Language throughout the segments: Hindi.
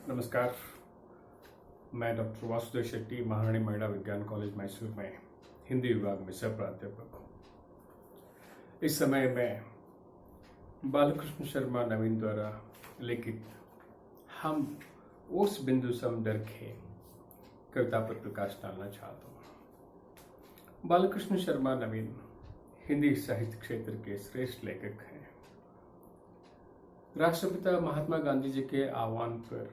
नमस्कार। मैं डॉक्टर वासुदेव शेट्टी, महारानी महिला विज्ञान कॉलेज मैसूर में हिंदी विभाग में सह प्राध्यापक हूँ। इस समय मैं बालकृष्ण शर्मा नवीन द्वारा लिखित हम उस बिंदु सम डरके कविता पर प्रकाश डालना चाहता हूँ। बालकृष्ण शर्मा नवीन हिंदी साहित्य क्षेत्र के श्रेष्ठ लेखक हैं। राष्ट्रपिता महात्मा गांधी जी के आह्वान पर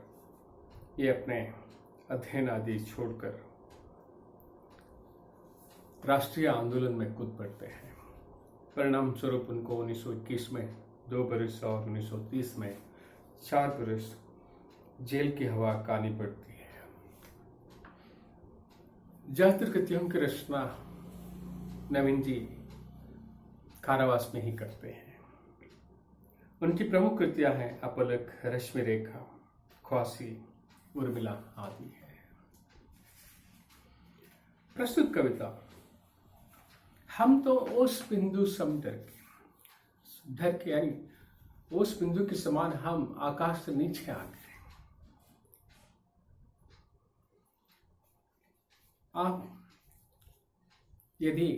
ये अपने अध्ययन आदि छोड़कर राष्ट्रीय आंदोलन में कूद पड़ते हैं। परिणाम स्वरूप उनको 1921 में 2 बरस और 1930 में 4 बरस जेल की हवा खानी पड़ती है। ज्यादातर कृतियों की रचना नवीन जी कारावास में ही करते हैं। उनकी प्रमुख कृतियां हैं अपलक, रश्मि रेखा, ख्वासी, उर्मिला आदि है। प्रस्तुत कविता हम तो उस बिंदु सम डर के यानी उस बिंदु के समान हम आकाश से नीचे आ गए। आप यदि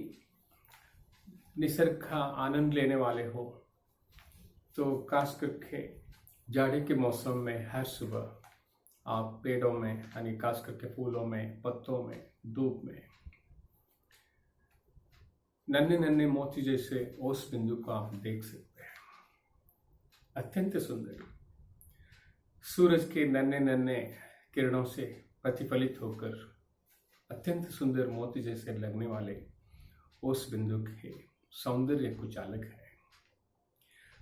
निसर्ग का आनंद लेने वाले हो तो खास करके जाड़े के मौसम में हर सुबह आप पेड़ों में यानी खास करके फूलों में, पत्तों में, धूप में नन्हे नन्हे मोती जैसे उस बिंदु को आप देख सकते हैं। अत्यंत सुंदर सूरज के नन्हे नन्हे किरणों से प्रतिफलित होकर अत्यंत सुंदर मोती जैसे लगने वाले उस बिंदु के सौंदर्य कुछ अलग है।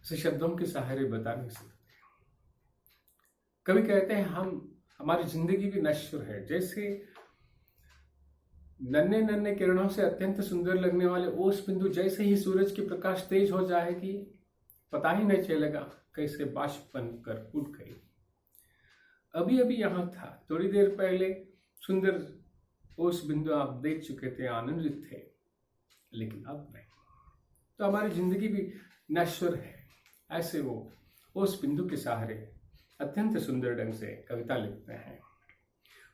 इसे शब्दों के सहारे बता नहीं सकते। कवि कहते हैं हमारी जिंदगी भी नश्वर है। जैसे नन्हे नन्हे किरणों से अत्यंत सुंदर लगने वाले ओस बिंदु जैसे ही सूरज की प्रकाश तेज हो जाएगी पता ही नहीं चलेगा कैसे बाष्प बनकर उठ गई। अभी अभी यहां था, थोड़ी देर पहले सुंदर ओस बिंदु आप देख चुके थे, आनंदित थे, लेकिन अब नहीं। तो हमारी जिंदगी भी नश्वर है। ऐसे वो उस बिंदु के सहारे अत्यंत सुंदर ढंग से कविता लिखते हैं।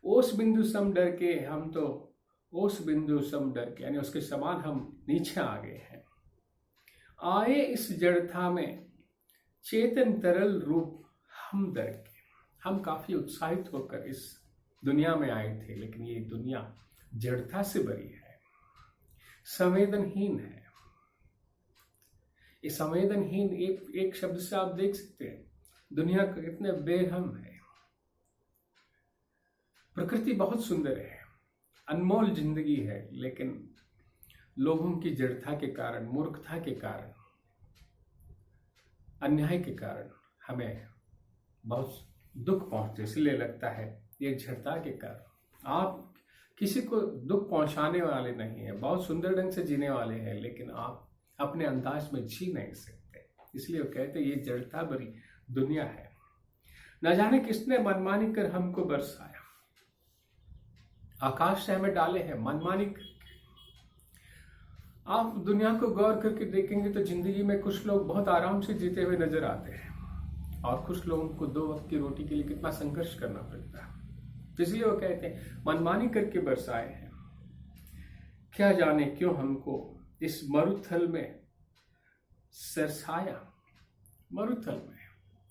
उस बिंदु सम डर के हम तो उस बिंदु सम डर के यानी उसके समान हम नीचे आ गए हैं। आए इस जड़ता में चेतन तरल रूप हम डर के। हम काफी उत्साहित होकर इस दुनिया में आए थे, लेकिन ये दुनिया जड़ता से भरी है, संवेदनहीन है। ये संवेदनहीन एक शब्द से आप देख सकते हैं दुनिया कितने बेरहम है। प्रकृति बहुत सुंदर है, अनमोल जिंदगी है, लेकिन लोगों की जड़ता के कारण, मूर्खता के कारण, अन्याय के कारण हमें बहुत दुख पहुंचते। इसलिए लगता है ये जड़ता के कारण। आप किसी को दुख पहुंचाने वाले नहीं है, बहुत सुंदर ढंग से जीने वाले हैं, लेकिन आप अपने अंदाज में जी नहीं सकते। इसलिए वो कहते ये जड़ता भरी दुनिया है। न जाने किसने मनमानी कर हमको बरसाया, आकाश से हमें डाले हैं मनमानी करके। आप दुनिया को गौर करके देखेंगे तो जिंदगी में कुछ लोग बहुत आराम से जीते हुए नजर आते हैं और कुछ लोगों को 2 वक्त की रोटी के लिए कितना संघर्ष करना पड़ता है। इसलिए वो कहते हैं मनमानी करके बरसाए हैं। क्या जाने क्यों हमको इस मरुथल में सरसाया। मरुथल में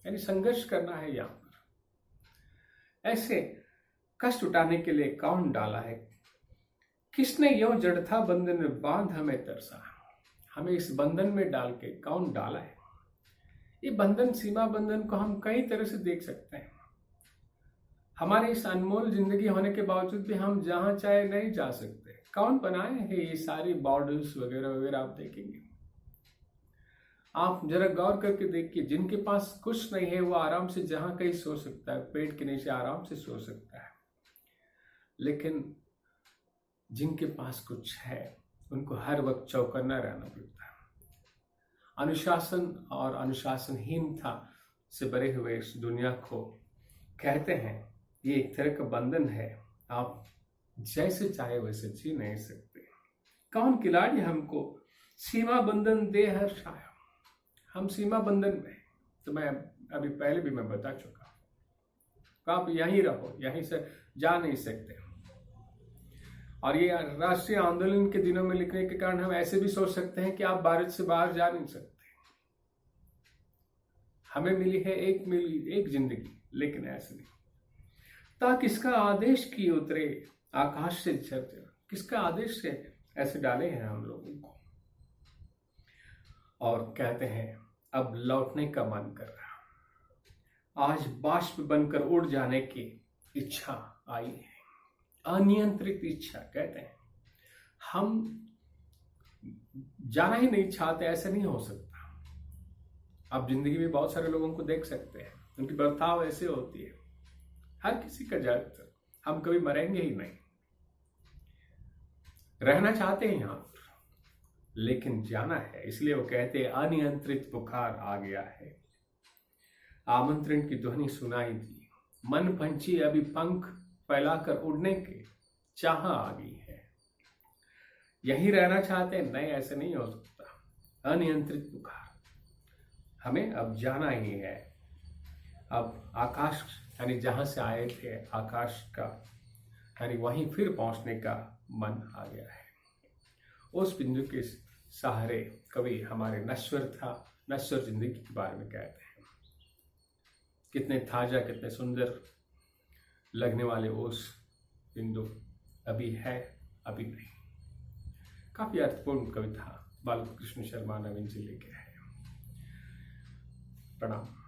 यानी संघर्ष करना है। यहाँ पर ऐसे कष्ट उठाने के लिए कौन डाला है? किसने यूं जड़ता बंधन में बांध हमें तरसा। हमें इस बंधन में डाल के कौन डाला है? ये बंधन, सीमा बंधन को हम कई तरह से देख सकते हैं। हमारे इस अनमोल जिंदगी होने के बावजूद भी हम जहां चाहे नहीं जा सकते। कौन बनाए हैं ये सारी बॉर्डर्स वगैरह वगैरह? आप देखेंगे, आप जरा गौर करके देखिए, जिनके पास कुछ नहीं है वो आराम से जहां कहीं सो सकता है, पेड़ के नीचे आराम से सो सकता है, लेकिन जिनके पास कुछ है उनको हर वक्त चौकन्ना रहना पड़ता है। अनुशासन और अनुशासनहीनता से भरे हुए इस दुनिया को कहते हैं ये एक तरह का बंधन है। आप जैसे चाहे वैसे जी नहीं सकते। कौन खिलाड़ी हमको सीमा बंधन दे हर्षाया। हम सीमा बंधन में, तो मैं अभी पहले भी मैं बता चुका, आप यहीं रहो, यहीं से जा नहीं सकते। और ये राष्ट्रीय आंदोलन के दिनों में लिखने के कारण हम ऐसे भी सोच सकते हैं कि आप भारत से बाहर जा नहीं सकते। हमें मिली है एक जिंदगी, लेकिन ऐसे नहीं। ता किसका आदेश की उतरे आकाश से झरते, किसका आदेश से ऐसे डाले हैं हम लोगों को। और कहते हैं अब लौटने का मन कर रहा, आज बाष्प बनकर उड़ जाने की इच्छा आई है, अनियंत्रित इच्छा। कहते हैं हम जाना ही नहीं चाहते, ऐसा नहीं हो सकता। आप जिंदगी में बहुत सारे लोगों को देख सकते हैं, उनकी बर्ताव ऐसे होती है, हर किसी का जाकर हम कभी मरेंगे ही नहीं, रहना चाहते हैं यहाँ पर, लेकिन जाना है। इसलिए वो कहते हैं अनियंत्रित पुकार आ गया है, आमंत्रण की ध्वनि सुनाई दी, मन पंछी अभी पंख फैलाकर उड़ने के चाह आ गई है। यहीं रहना चाहते हैं, नहीं ऐसे नहीं हो सकता। अनियंत्रित पुकार, हमें अब जाना ही है। अब आकाश यानी जहां से आए थे, आकाश का यानी वहीं फिर पहुंचने का मन आ गया है। उस बिंदु के सहारे कवि हमारे नश्वर जिंदगी के बारे में कहते हैं। कितने ताजा, कितने सुंदर लगने वाले उस बिंदु अभी है, अभी नहीं। काफी अर्थपूर्ण कविता बालकृष्ण शर्मा नवीन जी लेके आए। प्रणाम।